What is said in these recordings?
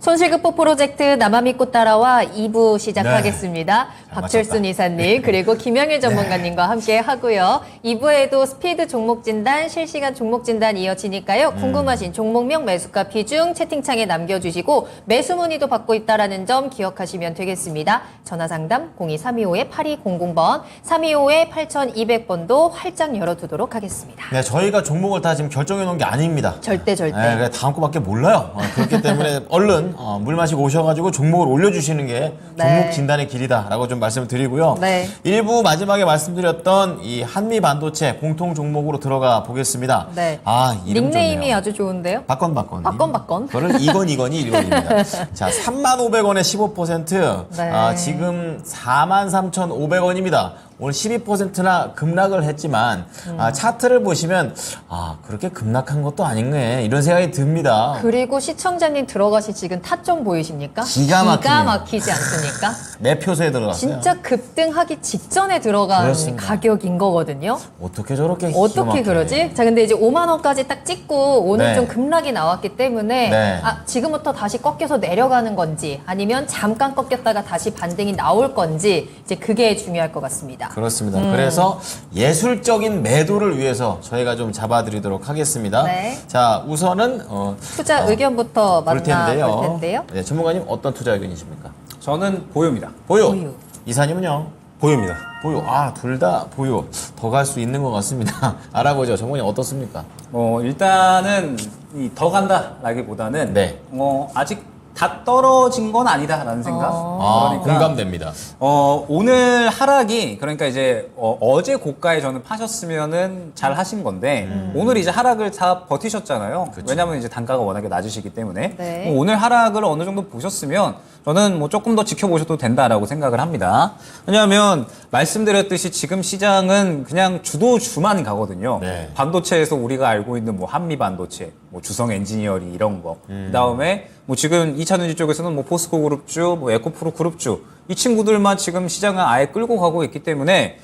손실극복 프로젝트 나만 믿고 따라와 2부 시작하겠습니다. 네. 박철순 이사님 그리고 김영일 전문가님과 함께 하고요. 2부에도 스피드 종목 진단, 실시간 종목 진단 이어지니까요. 궁금하신 종목명, 매수가, 비중 채팅창에 남겨주시고 매수 문의도 받고 있다는 점 기억하시면 되겠습니다. 전화상담 02325-8200번, 325-8200번도 활짝 열어두도록 하겠습니다. 네, 저희가 종목을 다 지금 결정해 놓은 게 아닙니다. 절대. 네, 다음 거밖에 몰라요. 그렇기 때문에 얼른 물 마시고 오셔가지고 종목을 올려주시는 게 종목 진단의 길이다라고 좀 말씀을 드리고요. 네. 일부 마지막에 말씀드렸던 이 한미 반도체 공통 종목으로 들어가 보겠습니다. 네. 이름 닉네임이 좋네요. 아주 좋은데요? 박건. 그거를 이건이 1번입니다. 자, 35,500원에 15%. 네. 지금 43,500원입니다. 오늘 12%나 급락을 했지만 차트를 보시면 그렇게 급락한 것도 아닌데 이런 생각이 듭니다. 그리고 시청자님 들어가신 지금 타점 보이십니까? 기가 막히지 않습니까? 매표소에 들어갔어요. 진짜 급등하기 직전에 들어간 그렇습니다. 가격인 거거든요. 어떻게 저렇게 어떻게 기가 막히게. 그러지? 자, 근데 이제 5만 원까지 딱 찍고 오늘 네. 좀 급락이 나왔기 때문에 네. 지금부터 다시 꺾여서 내려가는 건지 아니면 잠깐 꺾였다가 다시 반등이 나올 건지 이제 그게 중요할 것 같습니다. 그렇습니다. 그래서 예술적인 매도를 위해서 저희가 좀 잡아드리도록 하겠습니다. 네. 자, 우선은 투자 의견부터 볼 만나볼 텐데요. 네, 전문가님 어떤 투자 의견이십니까? 저는 보유입니다. 보유. 보유. 이사님은요? 보유입니다. 보유. 둘 다 보유. 더 갈 수 있는 것 같습니다. 알아보죠. 전문가님 어떻습니까? 일단은 더 간다라기보다는 네. 아직 다 떨어진 건 아니다라는 생각. 공감됩니다. 오늘 하락이 그러니까 이제 어제 고가에 저는 파셨으면은 잘 하신 건데 오늘 이제 하락을 다 버티셨잖아요. 왜냐하면 이제 단가가 워낙에 낮으시기 때문에 네. 오늘 하락을 어느 정도 보셨으면 저는 뭐 조금 더 지켜보셔도 된다라고 생각을 합니다. 왜냐하면 말씀드렸듯이 지금 시장은 그냥 주도주만 가거든요. 네. 반도체에서 우리가 알고 있는 뭐 한미 반도체, 뭐 주성 엔지니어링 이런 거. 그다음에 뭐 지금 2차전지 쪽에서는 뭐 포스코 그룹주, 뭐 에코프로 그룹주 이 친구들만 지금 시장을 아예 끌고 가고 있기 때문에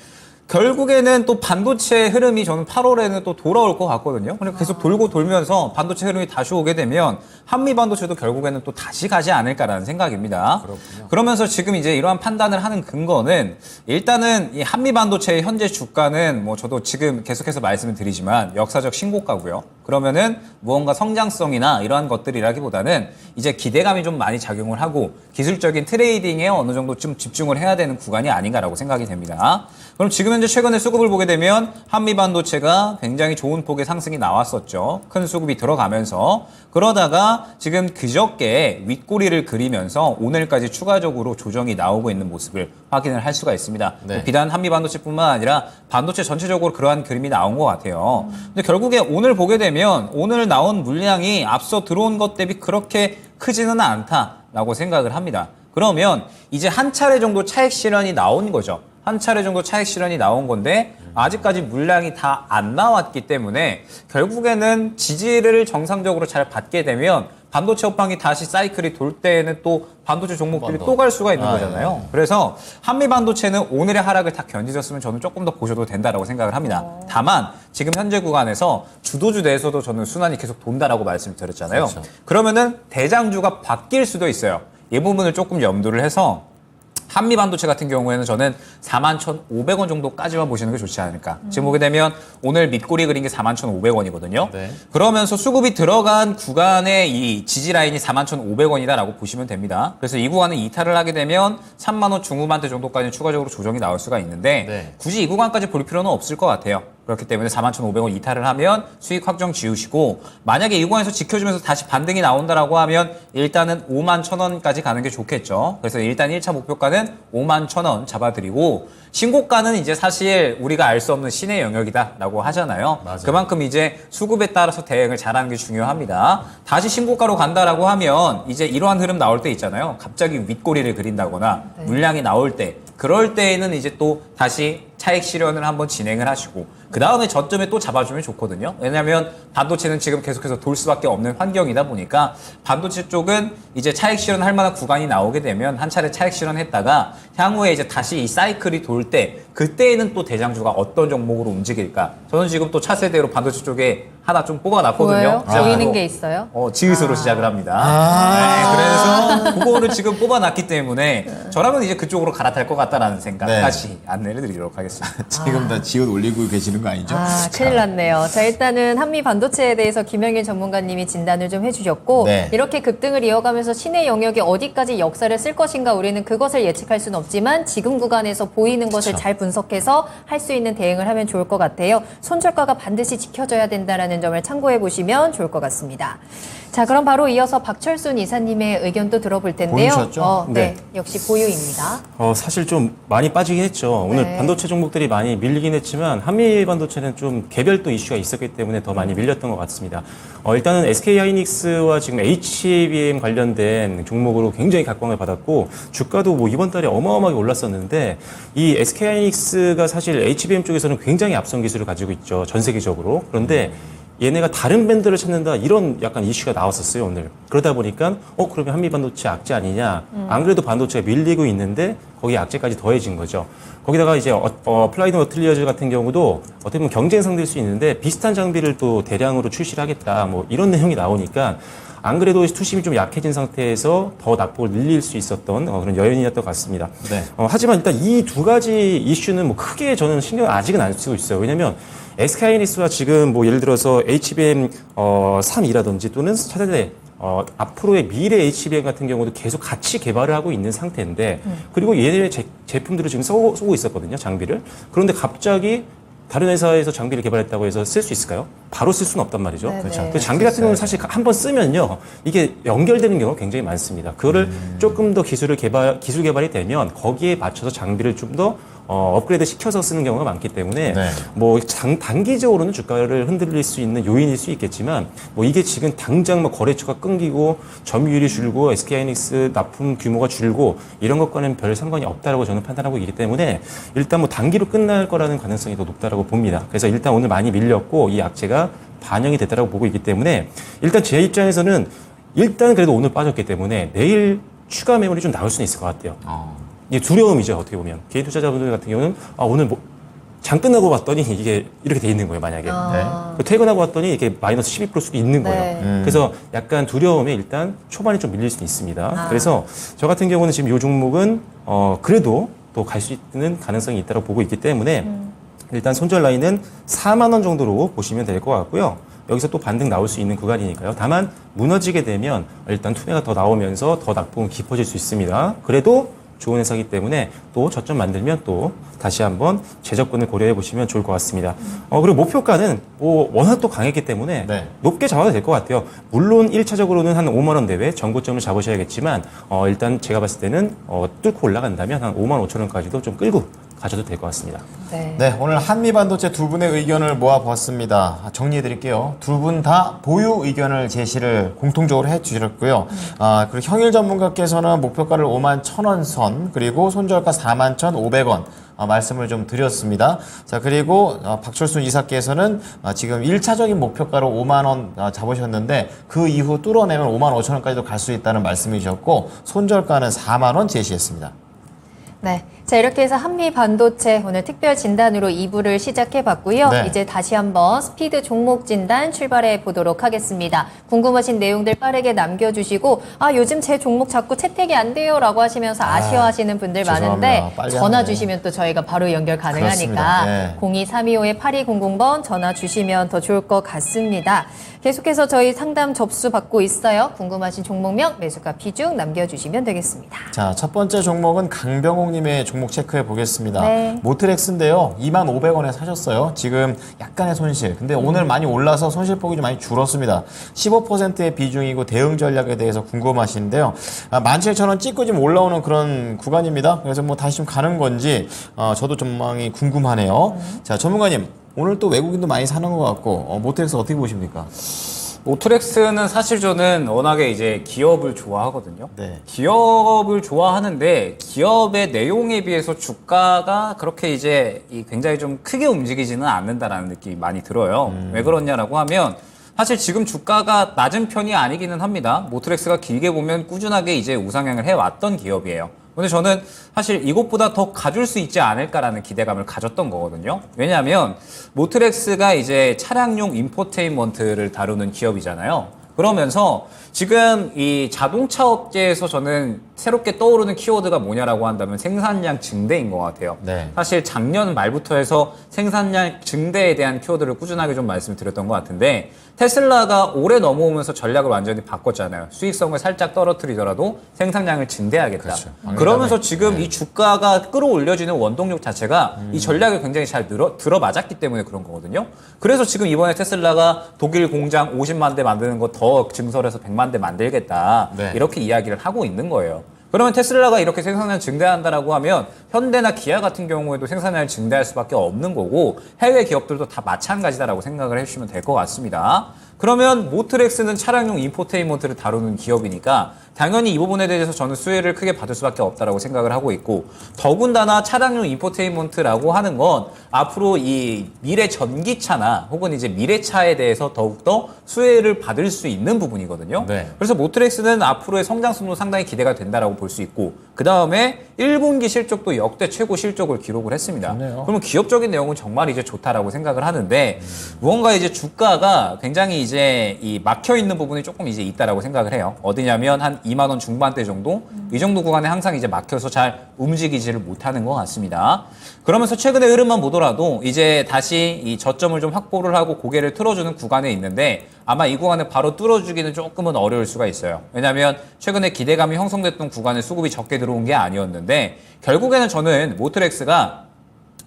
결국에는 또 반도체 흐름이 저는 8월에는 또 돌아올 것 같거든요. 그러니까 계속 돌고 돌면서 반도체 흐름이 다시 오게 되면 한미 반도체도 결국에는 또 다시 가지 않을까라는 생각입니다. 그렇군요. 그러면서 지금 이제 이러한 판단을 하는 근거는 일단은 이 한미 반도체의 현재 주가는 뭐 저도 지금 계속해서 말씀을 드리지만 역사적 신고가고요. 그러면은 무언가 성장성이나 이러한 것들이라기보다는 이제 기대감이 좀 많이 작용을 하고 기술적인 트레이딩에 어느 정도 좀 집중을 해야 되는 구간이 아닌가라고 생각이 됩니다. 그럼 지금 현재 최근의 수급을 보게 되면 한미 반도체가 굉장히 좋은 폭의 상승이 나왔었죠. 큰 수급이 들어가면서 그러다가 지금 그저께 윗꼬리를 그리면서 오늘까지 추가적으로 조정이 나오고 있는 모습을 확인을 할 수가 있습니다. 네. 비단 한미 반도체뿐만 아니라 반도체 전체적으로 그러한 그림이 나온 것 같아요. 근데 결국에 오늘 보게 되면 오늘 나온 물량이 앞서 들어온 것 대비 그렇게 크지는 않다라고 생각을 합니다. 그러면 이제 한 차례 정도 차익 실현이 나온 거죠. 한 차례 정도 차익 실현이 나온 건데 아직까지 물량이 다 안 나왔기 때문에 결국에는 지지를 정상적으로 잘 받게 되면 반도체 업황이 다시 사이클이 돌 때에는 또 반도체 종목들이 또 갈 수가 있는 거잖아요. 그래서 한미 반도체는 오늘의 하락을 다 견디셨으면 저는 조금 더 보셔도 된다라고 생각을 합니다. 다만 지금 현재 구간에서 주도주 내에서도 저는 순환이 계속 돈다라고 말씀드렸잖아요. 그렇죠. 그러면은 대장주가 바뀔 수도 있어요. 이 부분을 조금 염두를 해서 한미 반도체 같은 경우에는 저는 41,500원 정도까지만 보시는 게 좋지 않을까. 지금 보게 되면 오늘 밑꼬리 그린 게 41,500원이거든요. 네. 그러면서 수급이 들어간 구간의 이 지지 라인이 41,500원이다라고 보시면 됩니다. 그래서 이 구간을 이탈을 하게 되면 3만 원 중후반대 정도까지 추가적으로 조정이 나올 수가 있는데 네. 굳이 이 구간까지 볼 필요는 없을 것 같아요. 그렇기 때문에 41,500원 이탈을 하면 수익 확정 지우시고 만약에 이 구간에서 지켜주면서 다시 반등이 나온다라고 하면 일단은 51,000원까지 가는 게 좋겠죠. 그래서 일단 1차 목표가는 51,000원 잡아드리고 신고가는 이제 사실 우리가 알 수 없는 신의 영역이다라고 하잖아요. 맞아요. 그만큼 이제 수급에 따라서 대응을 잘하는 게 중요합니다. 다시 신고가로 간다라고 하면 이제 이러한 흐름 나올 때 있잖아요. 갑자기 윗꼬리를 그린다거나 물량이 나올 때 그럴 때에는 이제 또 다시 차익 실현을 한번 진행을 하시고 그 다음에 저점에 또 잡아주면 좋거든요. 왜냐하면 반도체는 지금 계속해서 돌 수밖에 없는 환경이다 보니까 반도체 쪽은 이제 차익 실현할 만한 구간이 나오게 되면 한 차례 차익 실현했다가 향후에 이제 다시 이 사이클이 돌 때 그때에는 또 대장주가 어떤 종목으로 움직일까? 저는 지금 또 차세대로 반도체 쪽에 하나 좀 뽑아놨거든요. 보여요? 보이는 게 있어요? 지읒으로 시작을 합니다. 아. 네, 그래서 그거를 지금 뽑아놨기 때문에 저라면 이제 그쪽으로 갈아탈 것 같다라는 생각까지 안내를 드리도록 하겠습니다. 지금 다 지원 올리고 계시는 거 아니죠? 큰일 났네요. 자, 일단은 한미 반도체에 대해서 김영일 전문가님이 진단을 좀 해주셨고, 네. 이렇게 급등을 이어가면서 신의 영역이 어디까지 역사를 쓸 것인가 우리는 그것을 예측할 수는 없지만 지금 구간에서 보이는 것을 잘 분석해서 할 수 있는 대응을 하면 좋을 것 같아요. 손절가가 반드시 지켜져야 된다는 점을 참고해 보시면 좋을 것 같습니다. 자, 그럼 바로 이어서 박철순 이사님의 의견도 들어볼 텐데요. 보이셨죠? 네, 역시 보유입니다. 사실 좀 많이 빠지긴 했죠. 오늘 네. 반도체 종목들이 많이 밀리긴 했지만 한미 반도체는 좀 개별 또 이슈가 있었기 때문에 더 많이 밀렸던 것 같습니다. 일단은 SK 하이닉스와 지금 HBM 관련된 종목으로 굉장히 각광을 받았고 주가도 뭐 이번 달에 어마어마하게 올랐었는데 이 SK 하이닉스가 사실 HBM 쪽에서는 굉장히 앞선 기술을 가지고 있죠. 전 세계적으로. 그런데 얘네가 다른 밴드를 찾는다 이런 약간 이슈가 나왔었어요 오늘. 그러다 보니까 그러면 한미 반도체 악재 아니냐. 안 그래도 반도체가 밀리고 있는데 거기에 악재까지 더해진 거죠. 거기다가 이제 플라이드 머틀리얼즈 같은 경우도 어떻게 보면 경쟁 상대일 수 있는데 비슷한 장비를 또 대량으로 출시를 하겠다 뭐 이런 내용이 나오니까 안 그래도 투심이 좀 약해진 상태에서 더 낙폭을 늘릴 수 있었던 그런 여인이었던 것 같습니다. 네. 하지만 일단 이 두 가지 이슈는 뭐 크게 저는 신경 아직은 안 쓰고 있어요. 왜냐면 SK 하이닉스와 지금 뭐 예를 들어서 HBM 3이라든지 또는 차세대 앞으로의 미래 HBM 같은 경우도 계속 같이 개발을 하고 있는 상태인데 그리고 얘네 제품들을 지금 쓰고 있었거든요. 장비를. 그런데 갑자기 다른 회사에서 장비를 개발했다고 해서 쓸 수 있을까요? 바로 쓸 수는 없단 말이죠. 네네. 그렇죠. 그 장비 같은 경우는 사실 한 번 쓰면요. 이게 연결되는 경우가 굉장히 많습니다. 그거를 조금 더 기술 개발이 되면 거기에 맞춰서 장비를 좀 더 업그레이드 시켜서 쓰는 경우가 많기 때문에 네. 뭐 단기적으로는 주가를 흔들릴 수 있는 요인일 수 있겠지만 뭐 이게 지금 당장 뭐 거래처가 끊기고 점유율이 줄고 SK하이닉스 납품 규모가 줄고 이런 것과는 별 상관이 없다라고 저는 판단하고 있기 때문에 일단 뭐 단기로 끝날 거라는 가능성이 더 높다라고 봅니다. 그래서 일단 오늘 많이 밀렸고 이 악재가 반영이 됐다라고 보고 있기 때문에 일단 제 입장에서는 일단 그래도 오늘 빠졌기 때문에 내일 추가 매물이 좀 나올 수는 있을 것 같아요. 이게 두려움이죠, 어떻게 보면. 개인 투자자분들 같은 경우는, 오늘 뭐, 장 끝나고 봤더니 이게 이렇게 돼 있는 거예요, 만약에. 퇴근하고 봤더니 이게 마이너스 12%일 수도 있는 거예요. 네. 그래서 약간 두려움에 일단 초반에 좀 밀릴 수도 있습니다. 그래서 저 같은 경우는 지금 이 종목은, 그래도 또 갈 수 있는 가능성이 있다고 보고 있기 때문에 일단 손절 라인은 4만 원 정도로 보시면 될 것 같고요. 여기서 또 반등 나올 수 있는 구간이니까요. 다만 무너지게 되면 일단 투매가 더 나오면서 더 낙폭은 깊어질 수 있습니다. 그래도 좋은 회사이기 때문에 또 저점 만들면 또 다시 한번 재접근을 고려해 보시면 좋을 것 같습니다. 그리고 목표가는 뭐 워낙 또 강했기 때문에 네. 높게 잡아도 될 것 같아요. 물론 1차적으로는 한 5만 원 대외 전고점을 잡으셔야겠지만 일단 제가 봤을 때는 뚫고 올라간다면 한 5만 5천 원까지도 좀 끌고 가셔도 될 것 같습니다. 네. 네, 오늘 한미반도체 두 분의 의견을 모아보았습니다. 정리해드릴게요. 두 분 다 보유 의견을 제시를 공통적으로 해주셨고요. 그리고 형일 전문가께서는 목표가를 5만 1,000원 선, 그리고 손절가 4만 1,500원. 말씀을 좀 드렸습니다. 자, 그리고 박철순 이사께서는 지금 1차적인 목표가로 5만 원 잡으셨는데 그 이후 뚫어내면 5만 5천 원까지도 갈 수 있다는 말씀이셨고 손절가는 4만 원 제시했습니다. 네. 자, 이렇게 해서 한미 반도체 오늘 특별 진단으로 2부를 시작해 봤고요. 네. 이제 다시 한번 스피드 종목 진단 출발해 보도록 하겠습니다. 궁금하신 내용들 빠르게 남겨주시고, 요즘 제 종목 자꾸 채택이 안 돼요 라고 하시면서 아쉬워하시는 분들 죄송합니다. 많은데 빨리 전화 하네. 주시면 또 저희가 바로 연결 그렇습니다. 가능하니까 네. 02-325-8200번 전화 주시면 더 좋을 것 같습니다. 계속해서 저희 상담 접수 받고 있어요. 궁금하신 종목명, 매수가 비중 남겨주시면 되겠습니다. 자, 첫 번째 종목은 강병옥님의 종목 체크해 보겠습니다. 네. 모트렉스인데요. 25,000원에 사셨어요. 지금 약간의 손실. 근데 오늘 많이 올라서 손실폭이 좀 많이 줄었습니다. 15%의 비중이고 대응 전략에 대해서 궁금하신데요. 17,000원 찍고 지금 올라오는 그런 구간입니다. 그래서 뭐 다시 좀 가는 건지 저도 전망이 궁금하네요. 자, 전문가님. 오늘 또 외국인도 많이 사는 것 같고 모트렉스 어떻게 보십니까? 모트렉스는 사실 저는 워낙에 이제 기업을 좋아하거든요. 네. 기업을 좋아하는데 기업의 내용에 비해서 주가가 그렇게 이제 굉장히 좀 크게 움직이지는 않는다라는 느낌이 많이 들어요. 왜 그러냐라고 하면 사실 지금 주가가 낮은 편이 아니기는 합니다. 모트렉스가 길게 보면 꾸준하게 이제 우상향을 해왔던 기업이에요. 근데 저는 사실 이것보다 더 가줄 수 있지 않을까라는 기대감을 가졌던 거거든요. 왜냐하면 모트렉스가 이제 차량용 인포테인먼트를 다루는 기업이잖아요. 그러면서 지금 이 자동차 업계에서 저는 새롭게 떠오르는 키워드가 뭐냐라고 한다면 생산량 증대인 것 같아요. 네. 사실 작년 말부터 해서 생산량 증대에 대한 키워드를 꾸준하게 좀 말씀을 드렸던 것 같은데 테슬라가 올해 넘어오면서 전략을 완전히 바꿨잖아요. 수익성을 살짝 떨어뜨리더라도 생산량을 증대하겠다. 그렇죠. 그러면서 지금 이 주가가 끌어올려지는 원동력 자체가 이 전략을 굉장히 잘 들어맞았기 때문에 그런 거거든요. 그래서 지금 이번에 테슬라가 독일 공장 50만 대 만드는 거 더 증설해서 100만 대 만들겠다. 네. 이렇게 이야기를 하고 있는 거예요. 그러면 테슬라가 이렇게 생산량 증대한다라고 하면 현대나 기아 같은 경우에도 생산량을 증대할 수밖에 없는 거고 해외 기업들도 다 마찬가지다라고 생각을 해주시면 될 것 같습니다. 그러면 모트렉스는 차량용 인포테인먼트를 다루는 기업이니까 당연히 이 부분에 대해서 저는 수혜를 크게 받을 수밖에 없다라고 생각을 하고 있고 더군다나 차량용 인포테인먼트라고 하는 건 앞으로 이 미래 전기차나 혹은 이제 미래차에 대해서 더욱더 수혜를 받을 수 있는 부분이거든요. 네. 그래서 모트렉스는 앞으로의 성장성도 상당히 기대가 된다라고 볼 수 있고 그 다음에 1분기 실적도 역대 최고 실적을 기록을 했습니다. 좋네요. 그러면 기업적인 내용은 정말 이제 좋다라고 생각을 하는데 무언가 이제 주가가 굉장히 이제 이 막혀 있는 부분이 조금 이제 있다라고 생각을 해요. 어디냐면 한 2만 원 중반대 정도 이 정도 구간에 항상 이제 막혀서 잘 움직이지를 못하는 것 같습니다. 그러면서 최근의 흐름만 보더라도 이제 다시 이 저점을 좀 확보를 하고 고개를 틀어주는 구간에 있는데 아마 이 구간을 바로 뚫어주기는 조금은 어려울 수가 있어요. 왜냐하면 최근에 기대감이 형성됐던 구간에 수급이 적게 들어온 게 아니었는데 결국에는 저는 모트렉스가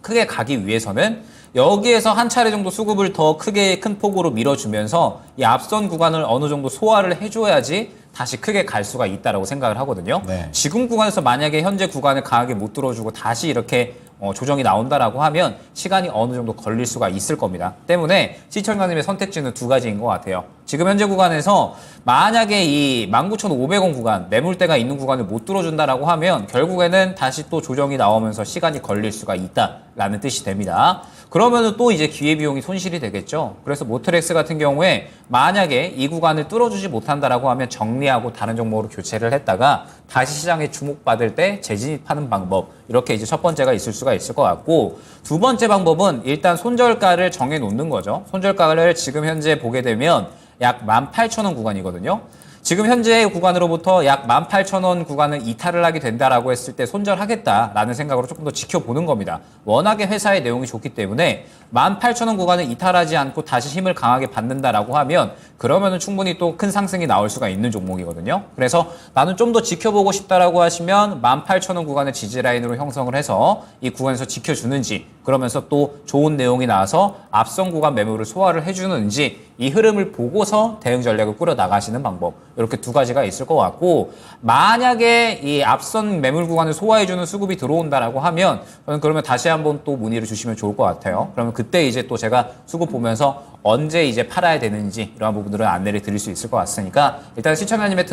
크게 가기 위해서는 여기에서 한 차례 정도 수급을 더 크게 큰 폭으로 밀어주면서 이 앞선 구간을 어느 정도 소화를 해줘야지 다시 크게 갈 수가 있다라고 생각을 하거든요. 네. 지금 구간에서 만약에 현재 구간을 강하게 못 들어주고 다시 이렇게 조정이 나온다라고 하면 시간이 어느 정도 걸릴 수가 있을 겁니다. 때문에 시청자님의 선택지는 두 가지인 것 같아요. 지금 현재 구간에서 만약에 이 19,500원 구간, 매물대가 있는 구간을 못 뚫어준다라고 하면 결국에는 다시 또 조정이 나오면서 시간이 걸릴 수가 있다라는 뜻이 됩니다. 그러면은 또 이제 기회비용이 손실이 되겠죠. 그래서 모트렉스 같은 경우에 만약에 이 구간을 뚫어주지 못한다라고 하면 정리하고 다른 종목으로 교체를 했다가 다시 시장에 주목받을 때 재진입하는 방법 이렇게 이제 첫 번째가 있을 수가 있을 것 같고 두 번째 방법은 일단 손절가를 정해 놓는 거죠. 손절가를 지금 현재 보게 되면 약 18,000원 구간이거든요. 지금 현재 구간으로부터 약 18,000원 구간을 이탈을 하게 된다라고 했을 때 손절하겠다라는 생각으로 조금 더 지켜보는 겁니다. 워낙에 회사의 내용이 좋기 때문에 18,000원 구간을 이탈하지 않고 다시 힘을 강하게 받는다라고 하면 그러면은 충분히 또 큰 상승이 나올 수가 있는 종목이거든요. 그래서 나는 좀 더 지켜보고 싶다라고 하시면 18,000원 구간을 지지라인으로 형성을 해서 이 구간에서 지켜주는지 그러면서 또 좋은 내용이 나와서 앞선 구간 매물을 소화를 해주는지 이 흐름을 보고서 대응 전략을 꾸려 나가시는 방법 이렇게 두 가지가 있을 것 같고 만약에 이 앞선 매물 구간을 소화해주는 수급이 들어온다라고 하면 저는 그러면 다시 한번 또 문의를 주시면 좋을 것 같아요. 그러면 그때 이제 또 제가 수급 보면서 언제 이제 팔아야 되는지 이러한 부분들은 안내를 드릴 수 있을 것 같으니까 일단 시청자님의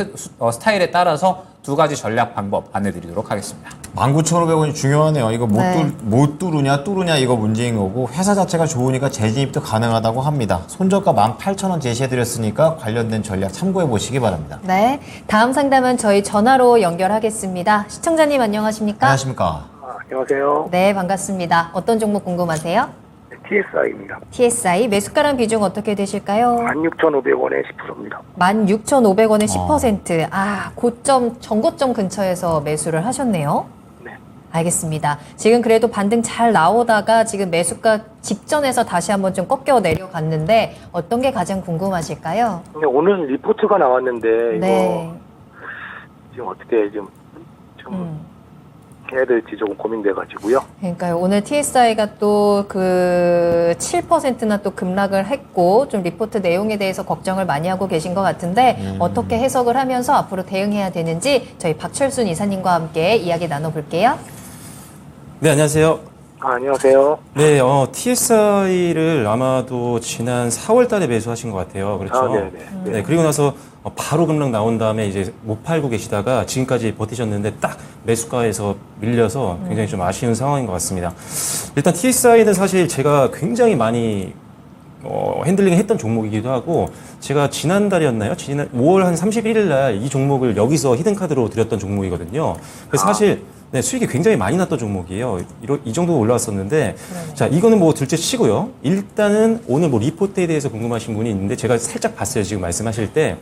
스타일에 따라서 두 가지 전략 방법 안내드리도록 하겠습니다. 19,500원이 중요하네요. 이거 네. 못 뚫으냐 이거 문제인 거고 회사 자체가 좋으니까 재진입도 가능하다고 합니다. 손절가 18,000원 제시해드렸으니까 관련된 전략 참고해 보시기 바랍니다. 네. 다음 상담은 저희 전화로 연결하겠습니다. 시청자님 안녕하십니까? 안녕하십니까? 안녕하세요. 네, 반갑습니다. 어떤 종목 궁금하세요? TSI입니다. TSI 매수가랑 비중 어떻게 되실까요? 16,500원에 10%입니다. 16,500원에 10%. 아, 고점, 전고점 근처에서 매수를 하셨네요. 네. 알겠습니다. 지금 그래도 반등 잘 나오다가 지금 매수가 직전에서 다시 한번 좀 꺾여 내려갔는데 어떤 게 가장 궁금하실까요? 근데 오늘 리포트가 나왔는데 네. 이거 지금 어떻게 좀 해야 될지 조금 고민돼가지고요. 그러니까요. 오늘 TSI가 또 그 7%나 또 급락을 했고 좀 리포트 내용에 대해서 걱정을 많이 하고 계신 것 같은데 어떻게 해석을 하면서 앞으로 대응해야 되는지 저희 박철순 이사님과 함께 이야기 나눠볼게요. 네, 안녕하세요. 안녕하세요. 네, TSI를 아마도 지난 4월 달에 매수하신 것 같아요. 그렇죠? 네네. 네, 그리고 나서 바로 급락 나온 다음에 이제 못 팔고 계시다가 지금까지 버티셨는데 딱 매수가에서 밀려서 굉장히 좀 아쉬운 상황인 것 같습니다. 일단 TSI는 사실 제가 굉장히 많이 핸들링 했던 종목이기도 하고 제가 지난달이었나요? 지난 5월 한 31일 날 이 종목을 여기서 히든카드로 드렸던 종목이거든요. 그래서 사실 네, 수익이 굉장히 많이 났던 종목이에요. 이 정도 올라왔었는데, 자, 이거는 뭐 둘째 치고요. 일단은 오늘 뭐 리포트에 대해서 궁금하신 분이 있는데, 제가 살짝 봤어요. 지금 말씀하실 때.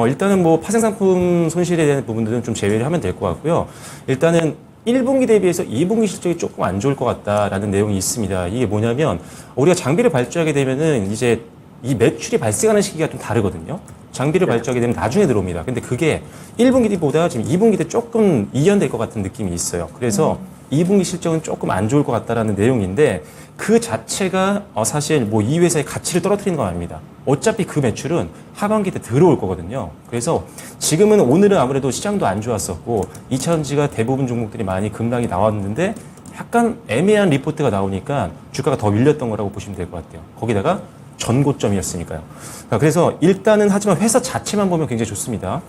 일단은 뭐 파생상품 손실에 대한 부분들은 좀 제외를 하면 될 것 같고요. 일단은 1분기 대비해서 2분기 실적이 조금 안 좋을 것 같다라는 내용이 있습니다. 이게 뭐냐면, 우리가 장비를 발주하게 되면은 이제 이 매출이 발생하는 시기가 좀 다르거든요. 장비를 발주하게 되면 나중에 들어옵니다. 근데 그게 1분기보다 지금 2분기 때 조금 이연될 것 같은 느낌이 있어요. 그래서 2분기 실적은 조금 안 좋을 것 같다라는 내용인데 그 자체가 사실 뭐 이 회사의 가치를 떨어뜨리는 건 아닙니다. 어차피 그 매출은 하반기 때 들어올 거거든요. 그래서 지금은 오늘은 아무래도 시장도 안 좋았었고 2차전지가 대부분 종목들이 많이 급락이 나왔는데 약간 애매한 리포트가 나오니까 주가가 더 밀렸던 거라고 보시면 될 것 같아요. 거기다가 전고점이었으니까요. 그래서 일단은 하지만 회사 자체만 보면 굉장히 좋습니다.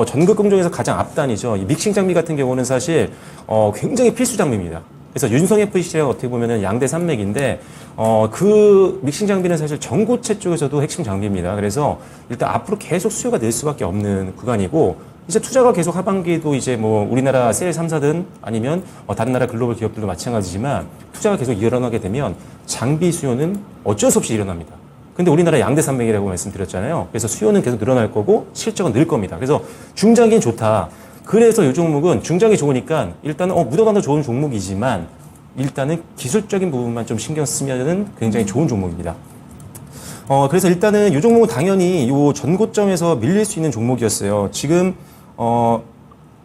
전극 공정에서 가장 앞단이죠. 이 믹싱 장비 같은 경우는 사실 굉장히 필수 장비입니다. 그래서 윤성 FC가 어떻게 보면은 양대 산맥인데 그 믹싱 장비는 사실 전고체 쪽에서도 핵심 장비입니다. 그래서 일단 앞으로 계속 수요가 늘 수밖에 없는 구간이고 이제 투자가 계속 하반기에도 이제 뭐 우리나라 셀 3사든 아니면 다른 나라 글로벌 기업들도 마찬가지지만 투자가 계속 일어나게 되면 장비 수요는 어쩔 수 없이 일어납니다. 근데 우리나라 양대 산맥이라고 말씀드렸잖아요. 그래서 수요는 계속 늘어날 거고 실적은 늘 겁니다. 그래서 중장기는 좋다. 그래서 이 종목은 중장기 좋으니까 일단은 묻어가도 좋은 종목이지만 일단은 기술적인 부분만 좀 신경 쓰면은 굉장히 좋은 종목입니다. 그래서 일단은 이 종목은 당연히 이 전고점에서 밀릴 수 있는 종목이었어요. 지금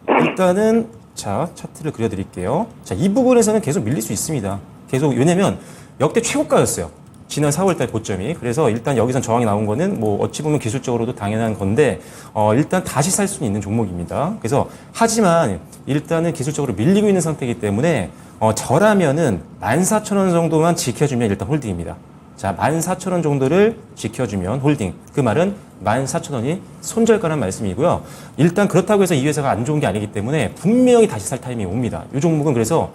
일단은 자 차트를 그려드릴게요. 자, 이 부분에서는 계속 밀릴 수 있습니다. 계속 왜냐면 역대 최고가였어요. 지난 4월달 고점이. 그래서 일단 여기선 저항이 나온 거는 뭐 어찌 보면 기술적으로도 당연한 건데 일단 다시 살 수는 있는 종목입니다. 그래서 하지만 일단은 기술적으로 밀리고 있는 상태이기 때문에 저라면은 14,000원 정도만 지켜주면 일단 홀딩입니다. 자, 14,000원 정도를 지켜주면 홀딩. 그 말은 14,000원이 손절가란 말씀이고요. 일단 그렇다고 해서 이 회사가 안 좋은 게 아니기 때문에 분명히 다시 살 타이밍이 옵니다. 이 종목은 그래서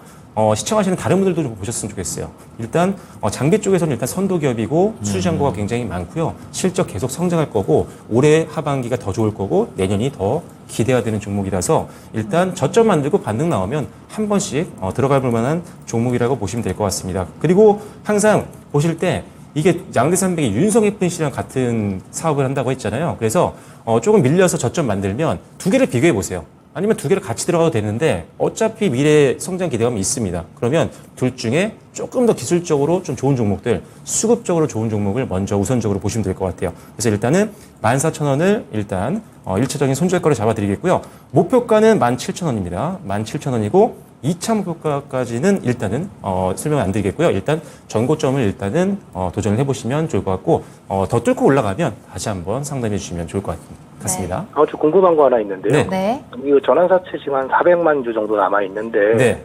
시청하시는 다른 분들도 좀 보셨으면 좋겠어요. 일단 장비 쪽에서는 일단 선도 기업이고 수주 잔고가 굉장히 많고요. 실적 계속 성장할 거고 올해 하반기가 더 좋을 거고 내년이 더 기대가 되는 종목이라서 일단 저점 만들고 반등 나오면 한 번씩 들어가 볼 만한 종목이라고 보시면 될 것 같습니다. 그리고 항상 보실 때 이게 양대산맥이 윤성 FC랑 같은 사업을 한다고 했잖아요. 그래서 조금 밀려서 저점 만들면 두 개를 비교해 보세요. 아니면 두 개를 같이 들어가도 되는데 어차피 미래 성장 기대감이 있습니다. 그러면 둘 중에 조금 더 기술적으로 좀 좋은 종목들, 수급적으로 좋은 종목을 먼저 우선적으로 보시면 될 것 같아요. 그래서 일단은 14,000원을 일단 1차적인 손절가로 잡아드리겠고요. 목표가는 17,000원입니다. 17,000원이고 2차 목표가까지는 일단은 설명 안 드리겠고요. 일단 전고점을 일단은 도전을 해보시면 좋을 것 같고 더 뚫고 올라가면 다시 한번 상담해 주시면 좋을 것 같습니다. 저 궁금한 거 하나 있는데요. 네. 네. 이 전환사채 지금 한 400만 주 정도 남아 있는데 네.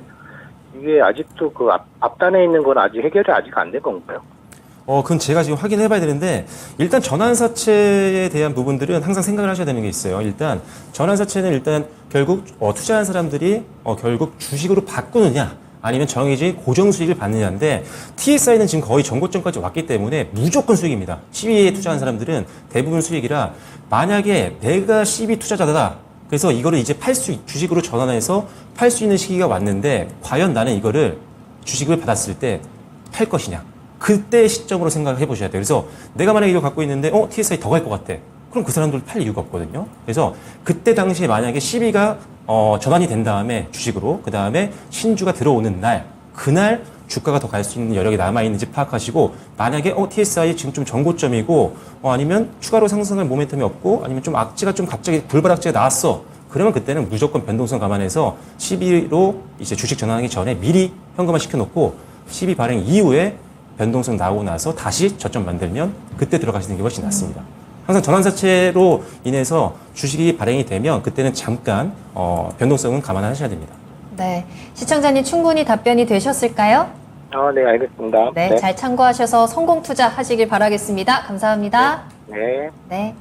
이게 아직도 그 앞단에 있는 건 아직 해결이 아직 안 된 건가요? 그건 제가 지금 확인해 봐야 되는데, 일단 전환사채에 대한 부분들은 항상 생각을 하셔야 되는 게 있어요. 일단, 전환사채는 일단 결국, 투자한 사람들이, 결국 주식으로 바꾸느냐, 아니면 정해진 고정 수익을 받느냐인데, TSI는 지금 거의 전고점까지 왔기 때문에 무조건 수익입니다. CB에 투자한 사람들은 대부분 수익이라, 만약에 내가 CB 투자자다, 그래서 이거를 이제 주식으로 전환해서 팔 수 있는 시기가 왔는데, 과연 나는 이거를 주식을 받았을 때 팔 것이냐. 그때 시점으로 생각을 해보셔야 돼요. 그래서 내가 만약에 이거 갖고 있는데 TSI 더 갈 것 같아. 그럼 그 사람들 팔 이유가 없거든요. 그래서 그때 당시에 만약에 CB가 전환이 된 다음에 주식으로 그 다음에 신주가 들어오는 날 그날 주가가 더 갈 수 있는 여력이 남아있는지 파악하시고 만약에 TSI 지금 좀 전고점이고 아니면 추가로 상승할 모멘텀이 없고 아니면 좀 악재가 좀 갑자기 불발악재가 나왔어. 그러면 그때는 무조건 변동성 감안해서 CB로 이제 주식 전환하기 전에 미리 현금화 시켜놓고 CB 발행 이후에 변동성 나오고 나서 다시 저점 만들면 그때 들어가시는 게 훨씬 낫습니다. 항상 전환사채로 인해서 주식이 발행이 되면 그때는 잠깐 변동성은 감안하셔야 됩니다. 네. 시청자님 충분히 답변이 되셨을까요? 네, 알겠습니다. 네. 잘 참고하셔서 성공 투자 하시길 바라겠습니다. 감사합니다. 네. 네.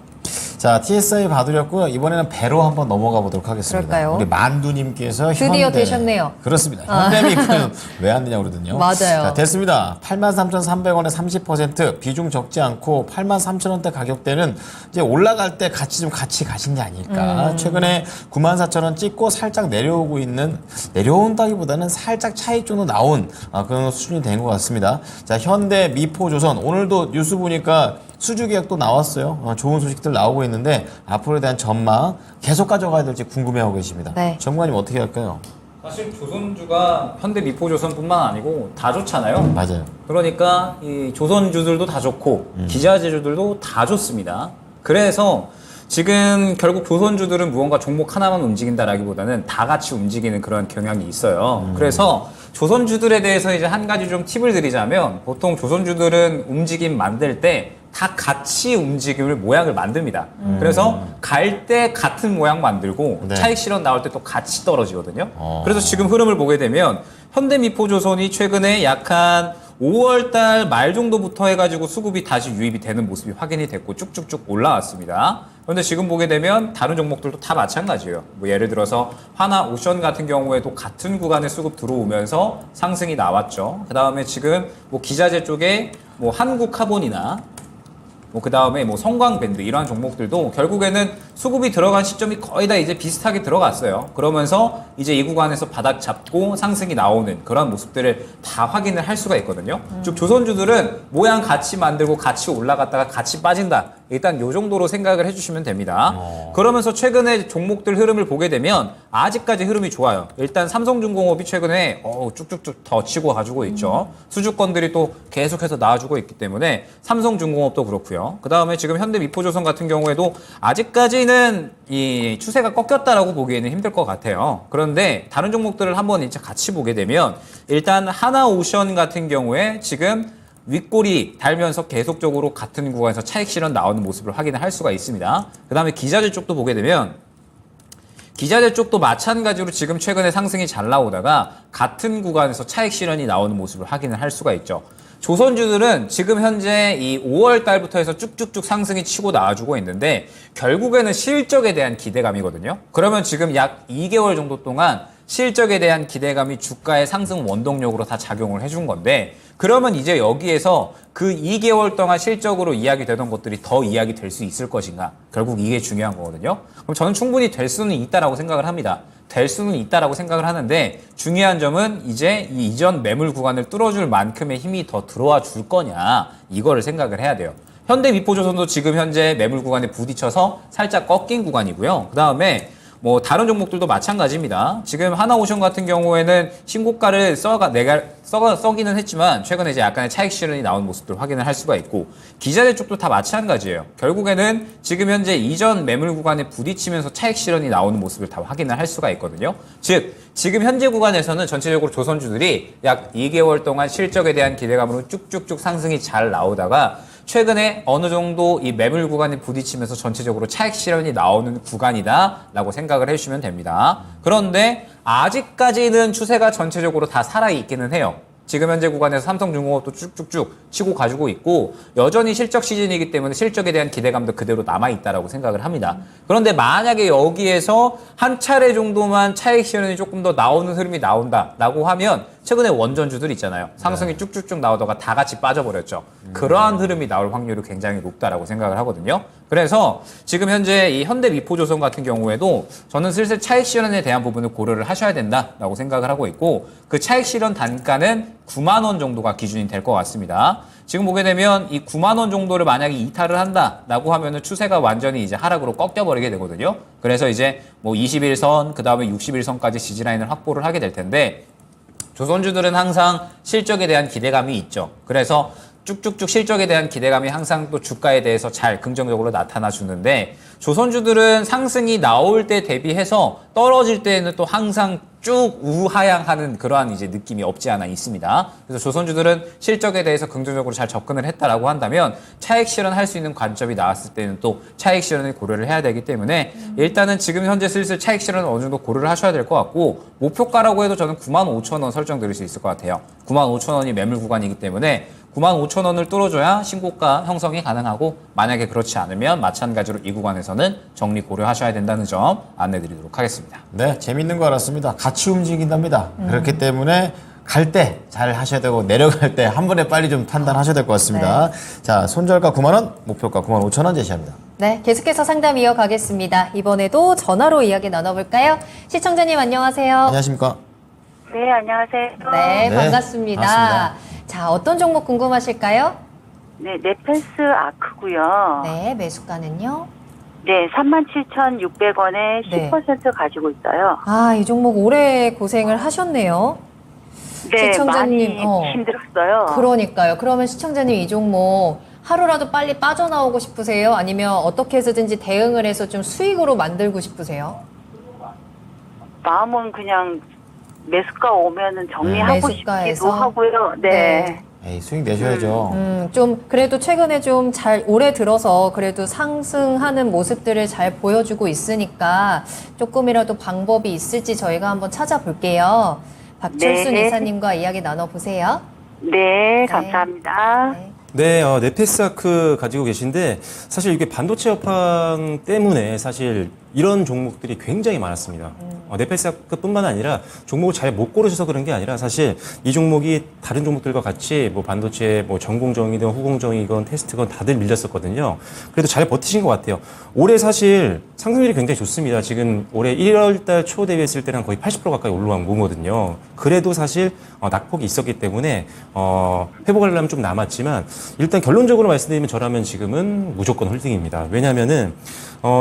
자, TSI 봐드렸고요. 이번에는 배로 한번 넘어가 보도록 하겠습니다. 그럴까요? 우리 만두님께서 드디어 되셨네요. 그렇습니다. 현대미크는 왜 안 되냐고 그러거든요. 맞아요. 자, 됐습니다. 83,300원에 30% 비중 적지 않고 83,000원대 가격대는 이제 올라갈 때 같이 가신 게 아닐까. 최근에 94,000원 찍고 살짝 내려온다기보다는 살짝 차익 정도 나온 그런 수준이 된 것 같습니다. 자, 현대, 미포조선 오늘도 뉴스 보니까 수주 계약도 나왔어요. 좋은 소식들 나오고 있는데 앞으로에 대한 전망 계속 가져가야 될지 궁금해하고 계십니다. 네. 전문가님 어떻게 할까요? 사실 조선주가 현대 미포조선뿐만 아니고 다 좋잖아요. 맞아요. 그러니까 이 조선주들도 다 좋고 기자재주들도 다 좋습니다. 그래서 지금 결국 조선주들은 무언가 종목 하나만 움직인다라기보다는 다 같이 움직이는 그런 경향이 있어요. 그래서 조선주들에 대해서 이제 한 가지 좀 팁을 드리자면 보통 조선주들은 움직임 만들 때 다 같이 움직임을 모양을 만듭니다. 그래서 갈 때 같은 모양 만들고 네. 차익 실현 나올 때 또 같이 떨어지거든요. 그래서 지금 흐름을 보게 되면 현대미포조선이 최근에 약한 5월달 말 정도부터 해가지고 수급이 다시 유입이 되는 모습이 확인이 됐고 쭉쭉쭉 올라왔습니다. 그런데 지금 보게 되면 다른 종목들도 다 마찬가지예요. 뭐 예를 들어서 하나오션 같은 경우에도 같은 구간에 수급 들어오면서 상승이 나왔죠. 그 다음에 지금 뭐 기자재 쪽에 뭐 한국카본이나 뭐 그 다음에 뭐 성광밴드 이러한 종목들도 결국에는 수급이 들어간 시점이 거의 다 이제 비슷하게 들어갔어요. 그러면서 이제 이 구간에서 바닥 잡고 상승이 나오는 그런 모습들을 다 확인을 할 수가 있거든요. 즉 조선주들은 모양 같이 만들고 같이 올라갔다가 같이 빠진다. 일단 요 정도로 생각을 해주시면 됩니다. 그러면서 최근에 종목들 흐름을 보게 되면 아직까지 흐름이 좋아요. 일단 삼성중공업이 최근에 쭉쭉쭉 더 치고 가지고 있죠. 수주권들이 또 계속해서 나와주고 있기 때문에 삼성중공업도 그렇고요. 그 다음에 지금 현대미포조선 같은 경우에도 아직까지는 이 추세가 꺾였다라고 보기에는 힘들 것 같아요. 그런데 다른 종목들을 한번 이제 같이 보게 되면 일단 하나오션 같은 경우에 지금 윗골이 달면서 계속적으로 같은 구간에서 차익 실현 나오는 모습을 확인을 할 수가 있습니다. 그 다음에 기자재 쪽도 보게 되면 기자재 쪽도 마찬가지로 지금 최근에 상승이 잘 나오다가 같은 구간에서 차익 실현이 나오는 모습을 확인을 할 수가 있죠. 조선주들은 지금 현재 이 5월 달부터 해서 쭉쭉쭉 상승이 치고 나와주고 있는데 결국에는 실적에 대한 기대감이거든요. 그러면 지금 약 2개월 정도 동안 실적에 대한 기대감이 주가의 상승 원동력으로 다 작용을 해준 건데 그러면 이제 여기에서 그 2개월 동안 실적으로 이야기되던 것들이 더 이야기될 수 있을 것인가? 결국 이게 중요한 거거든요. 그럼 저는 충분히 될 수는 있다라고 생각을 합니다. 될 수는 있다라고 생각을 하는데 중요한 점은 이제 이 이전 매물 구간을 뚫어줄 만큼의 힘이 더 들어와 줄 거냐 이거를 생각을 해야 돼요. 현대미포조선도 지금 현재 매물 구간에 부딪혀서 살짝 꺾인 구간이고요. 그 다음에 뭐 다른 종목들도 마찬가지입니다. 지금 하나오션 같은 경우에는 신고가를 써기는 했지만 최근에 이제 약간의 차익 실현이 나온 모습들 확인을 할 수가 있고 기자재 쪽도 다 마찬가지예요. 결국에는 지금 현재 이전 매물 구간에 부딪히면서 차익 실현이 나오는 모습을 다 확인을 할 수가 있거든요. 즉 지금 현재 구간에서는 전체적으로 조선주들이 약 2개월 동안 실적에 대한 기대감으로 쭉쭉쭉 상승이 잘 나오다가 최근에 어느 정도 이 매물 구간에 부딪히면서 전체적으로 차익 실현이 나오는 구간이다라고 생각을 해주시면 됩니다. 그런데 아직까지는 추세가 전체적으로 다 살아있기는 해요. 지금 현재 구간에서 삼성중공업도 쭉쭉쭉 치고 가지고 있고 여전히 실적 시즌이기 때문에 실적에 대한 기대감도 그대로 남아있다라고 생각을 합니다. 그런데 만약에 여기에서 한 차례 정도만 차익 실현이 조금 더 나오는 흐름이 나온다라고 하면 최근에 원전주들 있잖아요. 상승이 쭉쭉쭉 나오다가 다 같이 빠져버렸죠. 그러한 흐름이 나올 확률이 굉장히 높다라고 생각을 하거든요. 그래서 지금 현재 이 현대미포조선 같은 경우에도 저는 슬슬 차익 실현에 대한 부분을 고려를 하셔야 된다라고 생각을 하고 있고 그 차익 실현 단가는 9만 원 정도가 기준이 될 것 같습니다. 지금 보게 되면 이 9만 원 정도를 만약에 이탈을 한다라고 하면은 추세가 완전히 이제 하락으로 꺾여버리게 되거든요. 그래서 이제 뭐 21선, 그 다음에 61선까지 지지라인을 확보를 하게 될 텐데 조선주들은 항상 실적에 대한 기대감이 있죠. 그래서 쭉쭉쭉 실적에 대한 기대감이 항상 또 주가에 대해서 잘 긍정적으로 나타나 주는데 조선주들은 상승이 나올 때 대비해서 떨어질 때는 또 항상 쭉 우하향하는 그러한 이제 느낌이 없지 않아 있습니다. 그래서 조선주들은 실적에 대해서 긍정적으로 잘 접근을 했다라고 한다면 차익 실현할 수 있는 관점이 나왔을 때는 또 차익 실현을 고려를 해야 되기 때문에 일단은 지금 현재 슬슬 차익 실현을 어느 정도 고려를 하셔야 될 것 같고 목표가라고 해도 저는 95,000원 설정드릴 수 있을 것 같아요. 95,000원이 매물 구간이기 때문에 95,000원을 뚫어줘야 신고가 형성이 가능하고 만약에 그렇지 않으면 마찬가지로 이 구간에서는 정리 고려하셔야 된다는 점 안내드리도록 하겠습니다. 네, 재밌는 거 알았습니다. 같이 움직인답니다. 그렇기 때문에 갈 때 잘 하셔야 되고 내려갈 때 한 번에 빨리 좀 판단하셔야 될 것 같습니다. 자, 손절가 9만 원, 목표가 95,000원 제시합니다. 네, 계속해서 상담 이어가겠습니다. 이번에도 전화로 이야기 나눠볼까요? 시청자님 안녕하세요. 안녕하십니까? 네, 안녕하세요. 네, 네, 반갑습니다. 반갑습니다. 자, 어떤 종목 궁금하실까요? 네, 네페스 아크고요. 네, 매수가는요? 네, 37,600원에 네. 10% 가지고 있어요. 아, 이 종목 오래 고생을 하셨네요. 네, 시청자님, 많이 힘들었어요. 그러니까요. 그러면 시청자님 이 종목 하루라도 빨리 빠져나오고 싶으세요? 아니면 어떻게 해서든지 대응을 해서 좀 수익으로 만들고 싶으세요? 마음은 그냥 매수가 오면은 정리하고 매수가에서? 싶기도 하고요. 네. 에이, 수익 내셔야죠. 좀 그래도 최근에 좀 잘 올해 들어서 그래도 상승하는 모습들을 잘 보여주고 있으니까 조금이라도 방법이 있을지 저희가 한번 찾아볼게요. 박철순 네. 이사님과 이야기 나눠보세요. 네, 감사합니다. 네. 네, 네페스아크 가지고 계신데 사실 이게 반도체 업황 때문에 사실 이런 종목들이 굉장히 많았습니다. 네페스아크뿐만 아니라 종목을 잘 못 고르셔서 그런 게 아니라 사실 이 종목이 다른 종목들과 같이 뭐 반도체 뭐 전공정이든 후공정이건 테스트건 다들 밀렸었거든요. 그래도 잘 버티신 것 같아요. 올해 사실 상승률이 굉장히 좋습니다. 지금 올해 1월 달 초 대비했을 때는 거의 80% 가까이 올라온 거거든요. 그래도 사실 낙폭이 있었기 때문에 회복하려면 좀 남았지만 일단 결론적으로 말씀드리면 저라면 지금은 무조건 홀딩입니다. 왜냐하면은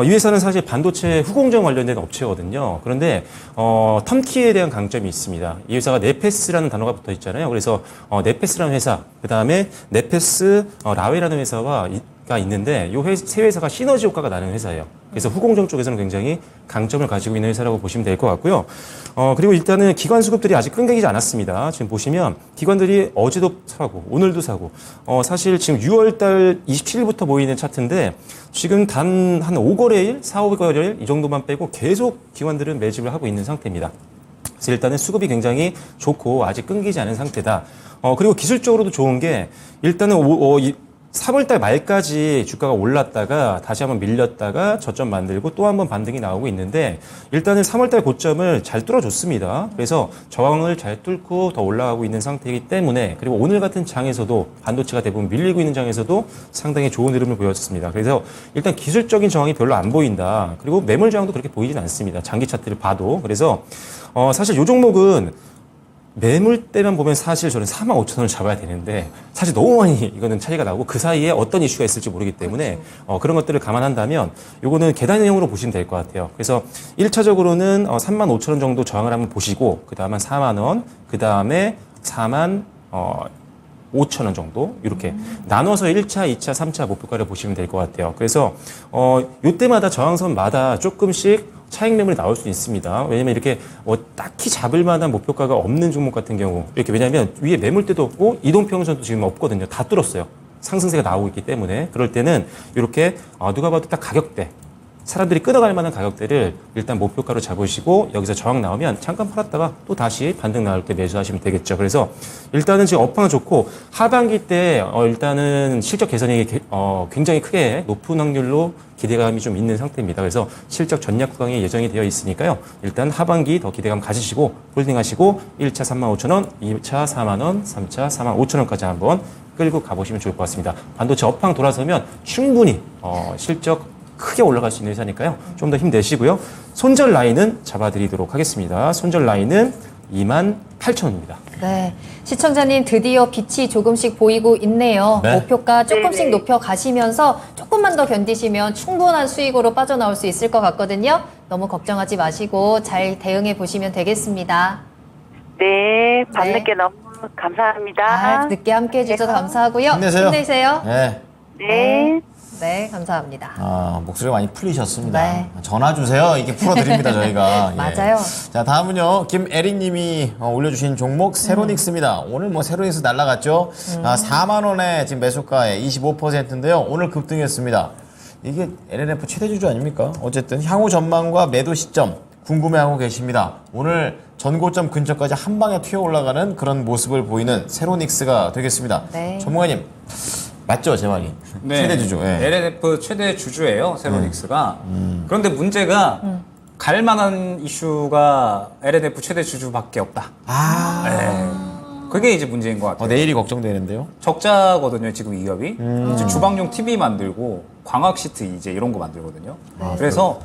이 회사는 사실 반도체 후공정 관련된 업체거든요. 그런데 텀키에 대한 강점이 있습니다. 이 회사가 네페스라는 단어가 붙어 있잖아요. 그래서 네페스라는 회사, 그 다음에 네페스 라웨라는 회사가 있는데 이 세 회사가 시너지 효과가 나는 회사예요. 그래서 후공정 쪽에서는 굉장히 강점을 가지고 있는 회사라고 보시면 될 것 같고요. 그리고 일단은 기관 수급들이 아직 끊기지 않았습니다. 지금 보시면 기관들이 어제도 사고 오늘도 사고 사실 지금 6월달 27일부터 모이는 차트인데 지금 단 한 5거래일, 4, 5거래일 이 정도만 빼고 계속 기관들은 매집을 하고 있는 상태입니다. 그래서 일단은 수급이 굉장히 좋고 아직 끊기지 않은 상태다. 그리고 기술적으로도 좋은 게 일단은 3월달 말까지 주가가 올랐다가 다시 한번 밀렸다가 저점 만들고 또 한번 반등이 나오고 있는데 일단은 3월달 고점을 잘 뚫어줬습니다. 그래서 저항을 잘 뚫고 더 올라가고 있는 상태이기 때문에 그리고 오늘 같은 장에서도 반도체가 대부분 밀리고 있는 장에서도 상당히 좋은 흐름을 보였습니다. 그래서 일단 기술적인 저항이 별로 안 보인다. 그리고 매물 저항도 그렇게 보이진 않습니다. 장기 차트를 봐도. 그래서 사실 이 종목은 매물대만 보면 사실 저는 45,000원을 잡아야 되는데 사실 너무 많이 이거는 차이가 나고 그 사이에 어떤 이슈가 있을지 모르기 때문에 그런 것들을 감안한다면 이거는 계단형으로 보시면 될 것 같아요. 그래서 1차적으로는 35,000원 정도 저항을 한번 보시고 그 다음에 4만 원, 그 다음에 4만 5,000원 정도 이렇게 나눠서 1차, 2차, 3차 목표가를 보시면 될 것 같아요. 그래서 이때마다 저항선마다 조금씩 차익 매물이 나올 수 있습니다. 왜냐면 이렇게 딱히 잡을 만한 목표가가 없는 종목 같은 경우 이렇게 왜냐면 위에 매물대도 없고 이동평선도 지금 없거든요. 다 뚫었어요. 상승세가 나오고 있기 때문에 그럴 때는 이렇게 누가 봐도 딱 가격대 사람들이 끊어갈 만한 가격대를 일단 목표가로 잡으시고 여기서 저항 나오면 잠깐 팔았다가 또 다시 반등 나올 때 매수하시면 되겠죠. 그래서 일단은 지금 업황은 좋고 하반기 때 일단은 실적 개선이 굉장히 크게 높은 확률로 기대감이 좀 있는 상태입니다. 그래서 실적 전략 구강이 예정이 되어 있으니까요. 일단 하반기 더 기대감 가지시고 홀딩하시고 1차 35,000원, 2차 4만원, 3차 45,000원까지 한번 끌고 가보시면 좋을 것 같습니다. 반도체 업황 돌아서면 충분히 실적 크게 올라갈 수 있는 회사니까요. 좀 더 힘내시고요. 손절 라인은 잡아드리도록 하겠습니다. 손절 라인은 28,000원입니다. 네. 시청자님 드디어 빛이 조금씩 보이고 있네요. 네. 목표가 조금씩 네네. 높여 가시면서 조금만 더 견디시면 충분한 수익으로 빠져나올 수 있을 것 같거든요. 너무 걱정하지 마시고 잘 대응해 보시면 되겠습니다. 네, 밤늦게 너무 감사합니다. 늦게 함께 해주셔서 감사하고요. 힘내세요. 힘내세요. 네. 네. 네, 감사합니다. 목소리가 많이 풀리셨습니다. 네. 전화 주세요. 이게 풀어드립니다, 저희가. 예. 맞아요. 자, 다음은요. 김애린 님이 올려주신 종목 세로닉스입니다. 오늘 뭐 세로닉스 날라갔죠? 4만원에 지금 매수가에 25%인데요. 오늘 급등했습니다. 이게 LNF 최대주주 아닙니까? 어쨌든 향후 전망과 매도 시점 궁금해하고 계십니다. 오늘 전고점 근처까지 한 방에 튀어 올라가는 그런 모습을 보이는 세로닉스가 되겠습니다. 네. 전문가님, 맞죠, 제 말이? 최대 주주. 예. LNF 최대 주주예요, 세로닉스가. 그런데 문제가 갈 만한 이슈가 LNF 최대 주주밖에 없다. 네. 그게 이제 문제인 것 같아요. 내일이 걱정되는데요. 적자거든요, 지금 이 기업이. 이제 주방용 TV 만들고 광학 시트 이제 이런 거 만들거든요. 그래서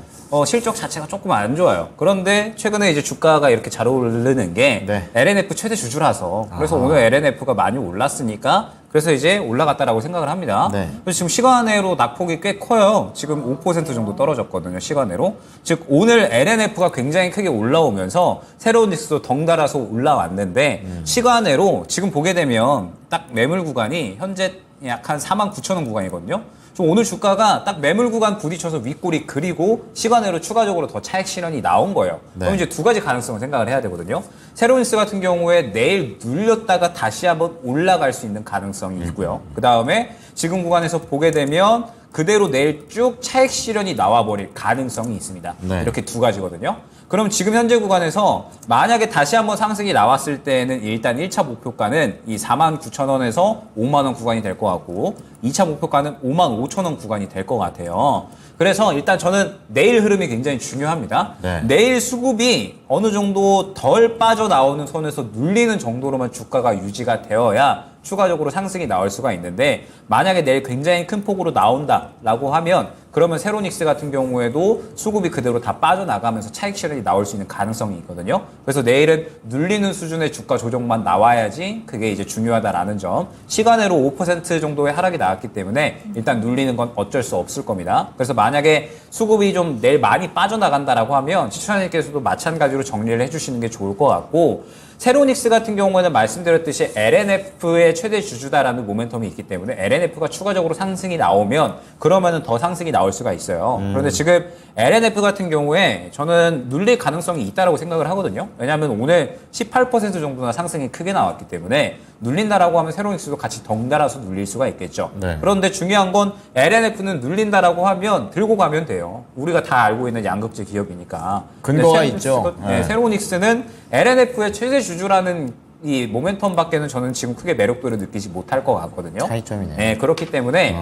실적 자체가 조금 안 좋아요. 그런데 최근에 이제 주가가 이렇게 잘 오르는 게 네. LNF 최대 주주라서. 그래서 오늘 LNF가 많이 올랐으니까 그래서 이제 올라갔다라고 생각을 합니다. 네. 그래서 지금 시간외로 낙폭이 꽤 커요. 지금 5% 정도 떨어졌거든요, 시간외로. 즉 오늘 LNF가 굉장히 크게 올라오면서 새로운 닉스도 덩달아서 올라왔는데 시간외로 지금 보게 되면 딱 매물 구간이 현재 약 한 49,000원 구간이거든요. 좀 오늘 주가가 딱 매물 구간 부딪혀서 윗꼬리 그리고 시간외로 추가적으로 더 차익 실현이 나온 거예요. 네. 그럼 이제 두 가지 가능성을 생각을 해야 되거든요. 세로닉스 같은 경우에 내일 눌렸다가 다시 한번 올라갈 수 있는 가능성이 있고요. 그 다음에 지금 구간에서 보게 되면 그대로 내일 쭉 차익 실현이 나와버릴 가능성이 있습니다. 네. 이렇게 두 가지거든요. 그럼 지금 현재 구간에서 만약에 다시 한번 상승이 나왔을 때는 일단 1차 목표가는 이 49,000원에서 5만원 구간이 될 것 같고 2차 목표가는 55,000원 구간이 될 것 같아요. 그래서 일단 저는 내일 흐름이 굉장히 중요합니다. 네. 내일 수급이 어느 정도 덜 빠져나오는 선에서 눌리는 정도로만 주가가 유지가 되어야 추가적으로 상승이 나올 수가 있는데 만약에 내일 굉장히 큰 폭으로 나온다라고 하면 그러면 세로닉스 같은 경우에도 수급이 그대로 다 빠져나가면서 차익 실현이 나올 수 있는 가능성이 있거든요. 그래서 내일은 눌리는 수준의 주가 조정만 나와야지 그게 이제 중요하다라는 점. 시간으로 5% 정도의 하락이 나왔기 때문에 일단 눌리는 건 어쩔 수 없을 겁니다. 그래서 만약에 수급이 좀 내일 많이 빠져나간다라고 하면 시청자님께서도 마찬가지로 정리를 해주시는 게 좋을 것 같고 세로닉스 같은 경우에는 말씀드렸듯이 LNF의 최대 주주다라는 모멘텀이 있기 때문에 LNF가 추가적으로 상승이 나오면 그러면은 더 상승이 나올 수가 있어요. 그런데 지금 LNF 같은 경우에 저는 눌릴 가능성이 있다라고 생각을 하거든요. 왜냐하면 오늘 18% 정도나 상승이 크게 나왔기 때문에 눌린다라고 하면 세로닉스도 같이 덩달아서 눌릴 수가 있겠죠. 네. 그런데 중요한 건 LNF는 눌린다라고 하면 들고 가면 돼요. 우리가 다 알고 있는 양극재 기업이니까. 근거가 근데 있죠. 네. 세로닉스는 LNF의 최대 주주라는 이 모멘텀밖에는 저는 지금 크게 매력도를 느끼지 못할 것 같거든요. 차이점이네. 네, 그렇기 때문에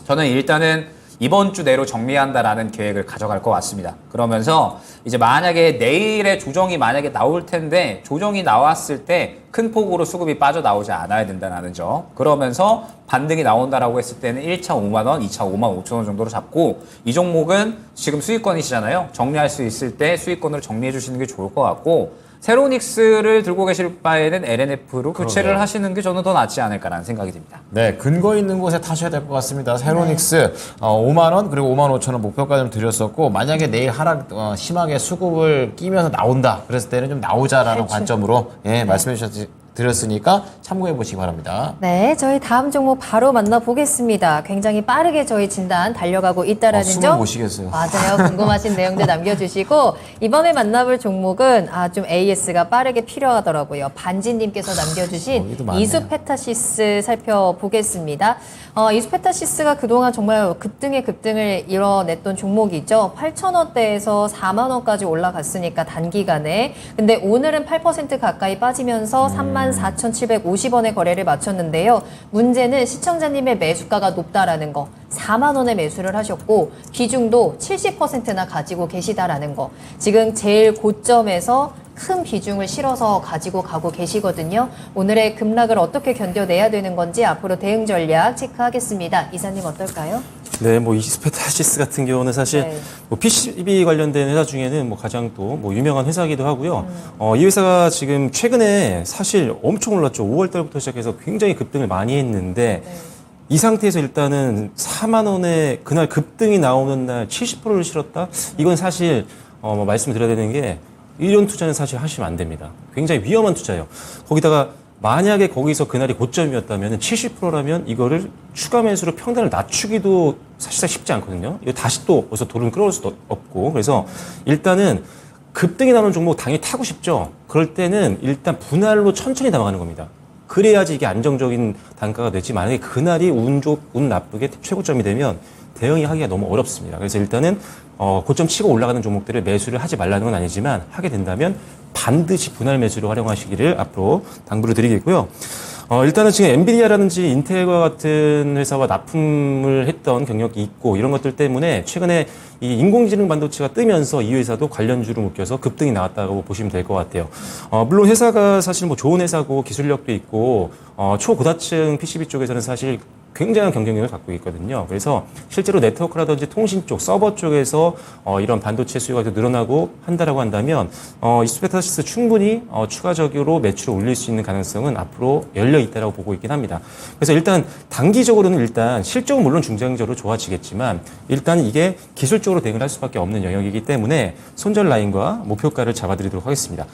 저는 일단은 이번 주 내로 정리한다라는 계획을 가져갈 것 같습니다. 그러면서 이제 만약에 내일의 조정이 만약에 나올 텐데 조정이 나왔을 때 큰 폭으로 수급이 빠져나오지 않아야 된다는 점. 그러면서 반등이 나온다라고 했을 때는 1차 5만 원, 2차 5만 5천 원 정도로 잡고 이 종목은 지금 수익권이시잖아요. 정리할 수 있을 때 수익권으로 정리해 주시는 게 좋을 것 같고 세로닉스를 들고 계실 바에는 LNF로 교체를 하시는 게 저는 더 낫지 않을까라는 생각이 듭니다. 네, 근거 있는 곳에 타셔야 될 것 같습니다. 세로닉스 5만 원 그리고 5만 5천 원 목표가 좀 드렸었고 만약에 내일 하락 심하게 수급을 끼면서 나온다 그랬을 때는 좀 나오자라는 관점으로 말씀해 드렸으니까 참고해 보시기 바랍니다. 네, 저희 다음 종목 바로 만나보겠습니다. 굉장히 빠르게 저희 진단 달려가고 있다라는 숨을 점. 못 쉬겠어요. 맞아요. 궁금하신 내용들 남겨주시고 이번에 만나볼 종목은 좀 AS가 빠르게 필요하더라고요. 반지님께서 남겨주신 여기도 많네요. 이수페타시스 살펴보겠습니다. 이수페타시스가 그동안 정말 급등의 급등을 이뤄냈던 종목이죠. 8,000원대에서 4만 원까지 올라갔으니까 단기간에. 근데 오늘은 8% 가까이 빠지면서 34,750원에 거래를 마쳤는데요. 문제는 시청자님의 매수가가 높다라는 거. 4만 원에 매수를 하셨고 비중도 70%나 가지고 계시다라는 거. 지금 제일 고점에서 큰 비중을 실어서 가지고 가고 계시거든요. 오늘의 급락을 어떻게 견뎌내야 되는 건지 앞으로 대응 전략 체크하겠습니다. 이사님 어떨까요? 네, 뭐 이스페타시스 같은 경우는 사실 네. 뭐 PCB 관련된 회사 중에는 뭐 가장 또 뭐 유명한 회사이기도 하고요. 이 회사가 지금 최근에 사실 엄청 올랐죠. 5월 달부터 시작해서 굉장히 급등을 많이 했는데 이 상태에서 일단은 4만 원에 그날 급등이 나오는 날 70%를 실었다? 이건 사실 뭐 말씀드려야 되는 게 이런 투자는 사실 하시면 안 됩니다. 굉장히 위험한 투자예요. 거기다가 만약에 거기서 그날이 고점이었다면 70%라면 이거를 추가 매수로 평단을 낮추기도 사실상 쉽지 않거든요. 이거 다시 또 어디서 돈을 끌어올 수도 없고. 그래서 일단은 급등이 나오는 종목 당연히 타고 싶죠. 그럴 때는 일단 분할로 천천히 담아가는 겁니다. 그래야지 이게 안정적인 단가가 되지. 만약에 그날이 운 나쁘게 최고점이 되면 대응이 하기가 너무 어렵습니다. 그래서 일단은 고점 치고 올라가는 종목들을 매수를 하지 말라는 건 아니지만 하게 된다면 반드시 분할 매수로 활용하시기를 앞으로 당부를 드리겠고요. 일단은 지금 엔비디아라든지 인텔과 같은 회사와 납품을 했던 경력이 있고 이런 것들 때문에 최근에 이 인공지능 반도체가 뜨면서 이 회사도 관련주로 묶여서 급등이 나왔다고 보시면 될 것 같아요. 물론 회사가 사실 뭐 좋은 회사고 기술력도 있고 초고다층 PCB 쪽에서는 사실 굉장한 경쟁력을 갖고 있거든요. 그래서 실제로 네트워크라든지 통신 쪽, 서버 쪽에서 이런 반도체 수요가 더 늘어나고 한다라고 한다면 이스페타시스 충분히 추가적으로 매출을 올릴 수 있는 가능성은 앞으로 열려 있다라고 보고 있긴 합니다. 그래서 일단 단기적으로는 일단 실적은 물론 중장기적으로 좋아지겠지만 일단 이게 기술적으로 대응을 할 수밖에 없는 영역이기 때문에 손절 라인과 목표가를 잡아드리도록 하겠습니다.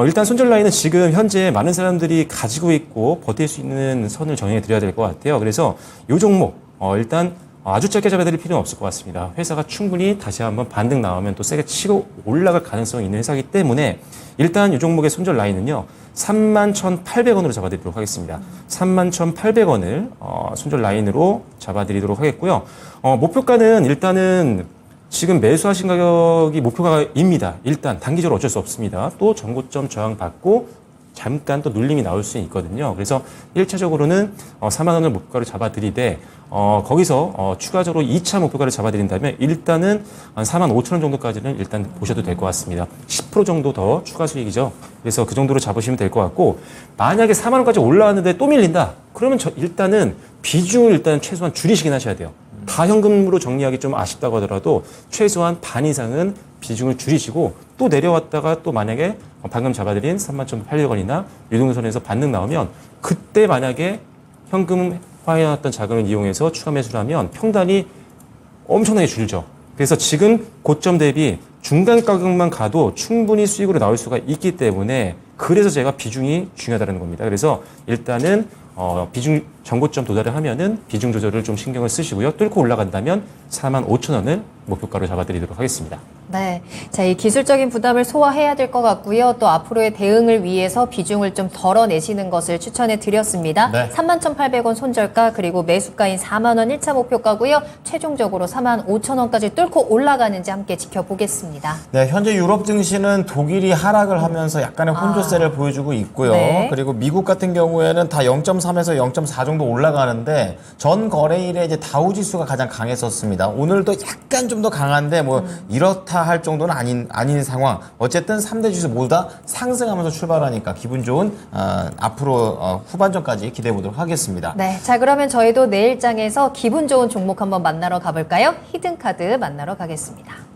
일단 손절 라인은 지금 현재 많은 사람들이 가지고 있고 버틸 수 있는 선을 정해 드려야 될 것 같아요. 그래서 이 종목 일단 아주 짧게 잡아드릴 필요는 없을 것 같습니다. 회사가 충분히 다시 한번 반등 나오면 또 세게 치고 올라갈 가능성이 있는 회사이기 때문에 일단 이 종목의 손절 라인은요 31,800원으로 잡아드리도록 하겠습니다. 31,800원을 손절 라인으로 잡아드리도록 하겠고요. 목표가는 일단은 지금 매수하신 가격이 목표가입니다. 일단 단기적으로 어쩔 수 없습니다. 또 전고점 저항 받고 잠깐 또 눌림이 나올 수 있거든요. 그래서 1차적으로는 4만 원을 목표가로 잡아드리되 거기서 추가적으로 2차 목표가를 잡아드린다면 일단은 한 4만 5천 원 정도까지는 일단 보셔도 될 것 같습니다. 10% 정도 더 추가 수익이죠. 그래서 그 정도로 잡으시면 될 것 같고 만약에 4만 원까지 올라왔는데 또 밀린다. 그러면 일단은 비중을 일단 최소한 줄이시긴 하셔야 돼요. 다 현금으로 정리하기 좀 아쉽다고 하더라도 최소한 반 이상은 비중을 줄이시고 또 내려왔다가 또 만약에 방금 잡아드린 31,800원이나 유동선에서 반등 나오면 그때 만약에 현금화해놨던 자금을 이용해서 추가 매수를 하면 평단이 엄청나게 줄죠. 그래서 지금 고점 대비 중간 가격만 가도 충분히 수익으로 나올 수가 있기 때문에 그래서 제가 비중이 중요하다는 겁니다. 그래서 일단은 비중 전고점 도달을 하면은 비중 조절을 좀 신경을 쓰시고요. 뚫고 올라간다면 45,000원을 목표가로 잡아드리도록 하겠습니다. 네. 자, 이 기술적인 부담을 소화해야 될 것 같고요. 또 앞으로의 대응을 위해서 비중을 좀 덜어내시는 것을 추천해 드렸습니다. 네. 31,800원 손절가 그리고 매수가인 4만 원 1차 목표가고요. 최종적으로 45,000원까지 뚫고 올라가는지 함께 지켜보겠습니다. 네, 현재 유럽 증시는 독일이 하락을 하면서 약간의 혼조세를 보여주고 있고요. 네. 그리고 미국 같은 경우에는 다 0.3에서 0.4 정도 올라가는데 전 거래일에 이제 다우 지수가 가장 강했었습니다. 오늘도 약간 좀 더 강한데 뭐 이렇다 할 정도는 아닌 상황. 어쨌든 3대 지수 모두 다 상승하면서 출발하니까 기분 좋은 앞으로 후반전까지 기대해 보도록 하겠습니다. 네. 자, 그러면 저희도 내일장에서 기분 좋은 종목 한번 만나러 가볼까요? 히든카드 만나러 가겠습니다.